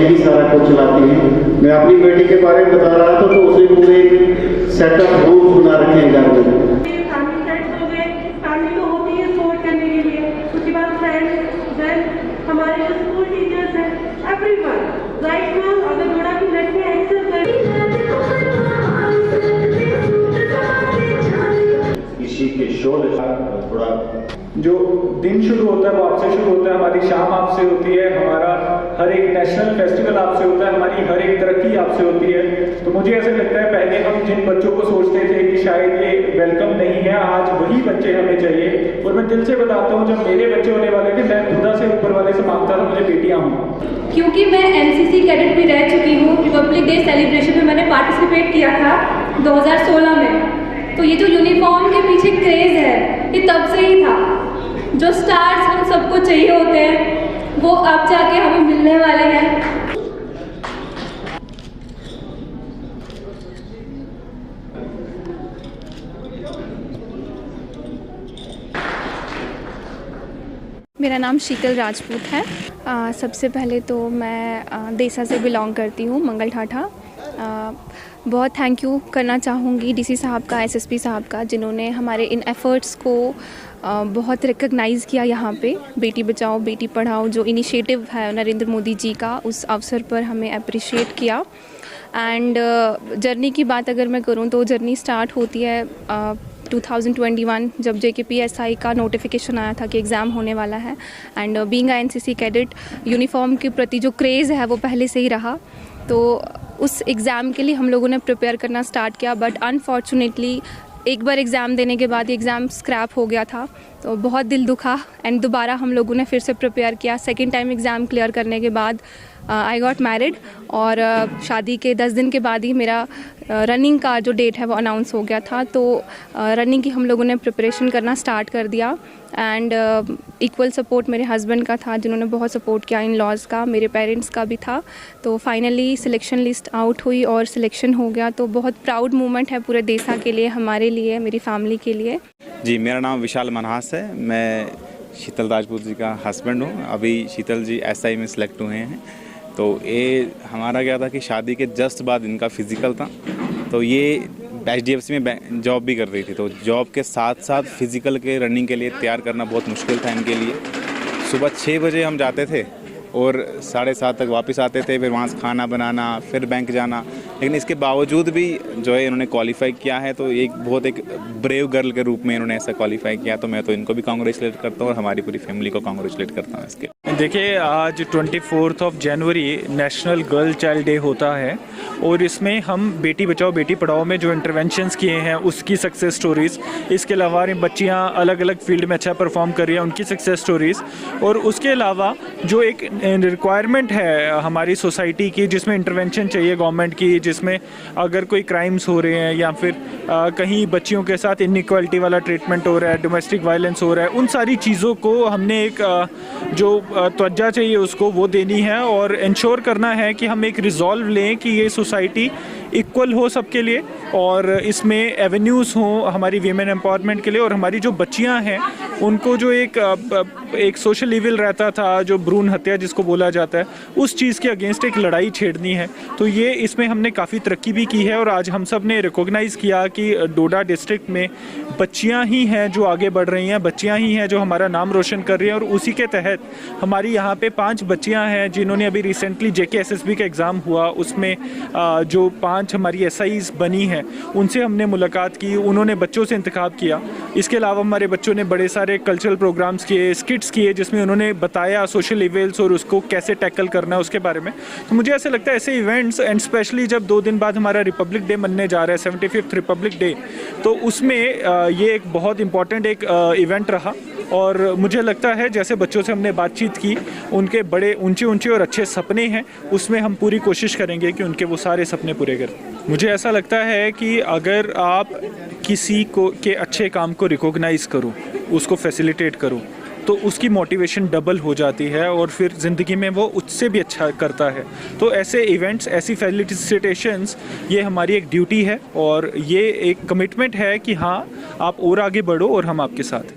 ही सारा कुछ चलाती हैं। मैं अपनी बेटी के बारे में बता रहा था तो उसे पूरे सेटअप रूल्स बना रखे हैं घर में। फैमिली तो होती है सपोर्ट करने के लिए, उसके बाद फ्रेंड्स, देन हमारे जो स्कूल टीचर्स हैं, एवरीवन राइट नाउ अगर थोड़ा भी लड़के एक्सेस किसी के शो थोड़ा जो दिन शुरू होता है वो आपसे शुरू होता है, हमारी शाम आपसे होती है, हमारा हर एक नेशनल फेस्टिवल आपसे होता है, हमारी हर एक तरक्की आपसे होती है। तो मुझे ऐसा लगता है पहले हम जिन बच्चों को सोचते थे कि शायद ये वेलकम नहीं है, आज वही बच्चे हमें चाहिए। और मैं दिल से बताता हूँ, जब मेरे बच्चे होने वाले थे मैं खुदा से ऊपर वाले से मांगता था मुझे बेटियाँ हों। क्योंकि मैं एनसीसी कैडेट भी रह चुकी हूँ, रिपब्लिक डे सेलिब्रेशन में मैंने पार्टिसिपेट किया था 2016 में। तो ये जो यूनिफॉर्म के पीछे क्रेज़ है ये तब से ही था। जो स्टार्स हम सबको चाहिए होते हैं वो अब जाके हमें मिलने वाले हैं। मेरा नाम शीतल राजपूत है। सबसे पहले तो मैं देसा से बिलोंग करती हूँ, मंगल ठाठा। बहुत थैंक यू करना चाहूँगी डीसी साहब का, एसएसपी साहब का, जिन्होंने हमारे इन एफ़र्ट्स को बहुत रिकग्नाइज़ किया यहाँ पे। बेटी बचाओ बेटी पढ़ाओ जो इनिशिएटिव है नरेंद्र मोदी जी का, उस अवसर पर हमें अप्रिशिएट किया। एंड जर्नी की बात अगर मैं करूँ तो जर्नी स्टार्ट होती है 2021 जब JKPSI का नोटिफिकेशन आया था कि एग्ज़ाम होने वाला है। And being a NCC cadet, uniform के प्रति जो क्रेज़ है वो पहले से ही रहा। तो उस एग्ज़ाम के लिए हम लोगों ने प्रिपेयर करना स्टार्ट किया, बट अनफॉर्चुनेटली एक बार एग्ज़ाम देने के बाद एग्ज़ाम स्क्रैप हो गया था, तो बहुत दिल दुखा। एंड दोबारा हम लोगों ने फिर से प्रिपेयर किया। सेकेंड टाइम एग्ज़ाम क्लियर करने के बाद आई गॉट मैरिड, और शादी के 10 दिन के बाद ही मेरा रनिंग का जो डेट है वो अनाउंस हो गया था। तो रनिंग की हम लोगों ने प्रिपरेशन करना स्टार्ट कर दिया। एंड इक्वल सपोर्ट मेरे हस्बैंड का था, जिन्होंने बहुत सपोर्ट किया, इन लॉज का, मेरे पेरेंट्स का भी था। तो फाइनली सिलेक्शन लिस्ट आउट हुई और सिलेक्शन हो गया। तो बहुत प्राउड मोमेंट है पूरे देशा के लिए, हमारे लिए, मेरी फैमिली के लिए। जी, मेरा नाम विशाल मनहास है। मैं शीतल राजपूत जी का हस्बैंड हूँ। अभी शीतल जी SI में सिलेक्ट हुए हैं। तो ये हमारा क्या था कि शादी के जस्ट बाद इनका फिज़िकल था। तो ये HDFC में जॉब भी कर रही थी, तो जॉब के साथ साथ फिज़िकल के रनिंग के लिए तैयार करना बहुत मुश्किल था इनके लिए। सुबह 6 बजे हम जाते थे और 7:30 तक वापस आते थे, फिर वहाँ से खाना बनाना, फिर बैंक जाना। लेकिन इसके बावजूद भी जो है इन्होंने क्वालिफाई किया है। तो एक ब्रेव गर्ल के रूप में इन्होंने ऐसा क्वालिफाई किया। तो मैं तो इनको भी कांग्रेचुलेट करता हूँ और हमारी पूरी फैमिली को कांग्रेचुलेट करता हूँ इसके। देखिए, आज 24 जनवरी नेशनल गर्ल चाइल्ड डे होता है और इसमें हम बेटी बचाओ बेटी पढ़ाओ में जो इंटरवेंशंस किए हैं उसकी सक्सेस स्टोरीज़, इसके अलावा बच्चियाँ अलग अलग फील्ड में अच्छा परफॉर्म कर रही हैं उनकी सक्सेस स्टोरीज़, और उसके अलावा जो एक रिक्वायरमेंट है हमारी सोसाइटी की जिसमें इंटरवेंशन चाहिए गवर्नमेंट की, जिसमें अगर कोई क्राइम्स हो रहे हैं या फिर कहीं बच्चियों के साथ इनइक्वालिटी वाला ट्रीटमेंट हो रहा है, डोमेस्टिक वायलेंस हो रहा है, उन सारी चीज़ों को हमने एक जो तवज्जो चाहिए उसको वो देनी है और इंश्योर करना है कि हम एक रिजॉल्व लें कि ये सोसाइटी इक्वल हो सबके लिए और इसमें एवेन्यूज़ हों हमारी वीमेन एम्पावरमेंट के लिए। और हमारी जो बच्चियां हैं उनको जो एक सोशल इविल रहता था, जो भ्रूण हत्या जिसको बोला जाता है, उस चीज़ के अगेंस्ट एक लड़ाई छेड़नी है। तो ये इसमें हमने काफ़ी तरक्की भी की है और आज हम सब ने रिकॉग्नाइज़ किया कि डोडा डिस्ट्रिक्ट में बच्चियां ही हैं जो आगे बढ़ रही हैं, बच्चियां ही हैं जो हमारा नाम रोशन कर रही हैं। और उसी के तहत हमारी यहाँ पे 5 बच्चियां हैं जिन्होंने अभी रिसेंटली JKSSB का एग्ज़ाम हुआ, उसमें जो 5 हमारी SIs बनी हैं उनसे हमने मुलाकात की, उन्होंने बच्चों से इंतखाब किया। इसके अलावा हमारे बच्चों ने बड़े सारे कल्चरल प्रोग्राम्स किए, स्किट्स किए, जिसमें उन्होंने बताया सोशल इवेल्स और उसको कैसे टैकल करना है उसके बारे में। तो मुझे ऐसा लगता है ऐसे इवेंट्स, एंड स्पेशली जब 2 दिन बाद हमारा रिपब्लिक डे मनने जा रहा है, 75th रिपब्लिक डे, तो उसमें ये एक बहुत इंपॉर्टेंट एक इवेंट रहा। और मुझे लगता है जैसे बच्चों से हमने बातचीत की, उनके बड़े ऊंचे और अच्छे सपने हैं, उसमें हम पूरी कोशिश करेंगे कि उनके वो सारे सपने पूरे करें। मुझे ऐसा लगता है कि अगर आप किसी को के अच्छे काम को रिकॉग्नाइज़ करो, उसको फैसिलिटेट करो, तो उसकी मोटिवेशन डबल हो जाती है और फिर ज़िंदगी में वो उससे भी अच्छा करता है। तो ऐसे इवेंट्स, ऐसी फैसिलिटेशंस, ये हमारी एक ड्यूटी है और ये एक कमिटमेंट है कि हाँ, आप और आगे बढ़ो और हम आपके साथ हैं।